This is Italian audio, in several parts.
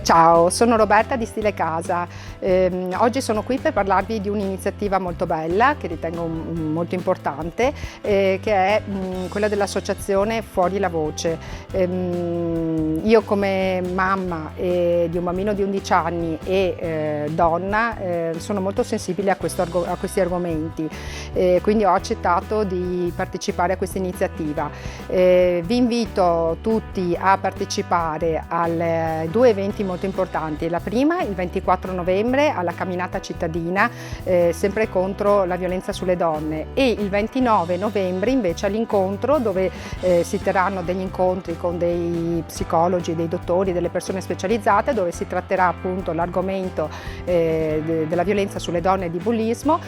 Ciao, sono Roberta di Stile Casa. Oggi sono qui per parlarvi di un'iniziativa molto bella che ritengo molto importante, che è quella dell'associazione Fuori la Voce. Io come mamma di un bambino di 11 anni e donna sono molto sensibile a questi argomenti, quindi ho accettato di partecipare a questa iniziativa. Vi invito tutti a partecipare a due eventi molto importanti. La prima, il 24 novembre, alla camminata cittadina, sempre contro la violenza sulle donne, e il 29 novembre invece all'incontro, dove si terranno degli incontri con dei psicologi, dei dottori, delle persone specializzate, dove si tratterà appunto l'argomento della violenza sulle donne e di bullismo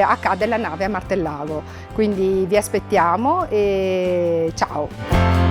a Ca' della Nave a Martellago. Quindi vi aspettiamo e ciao!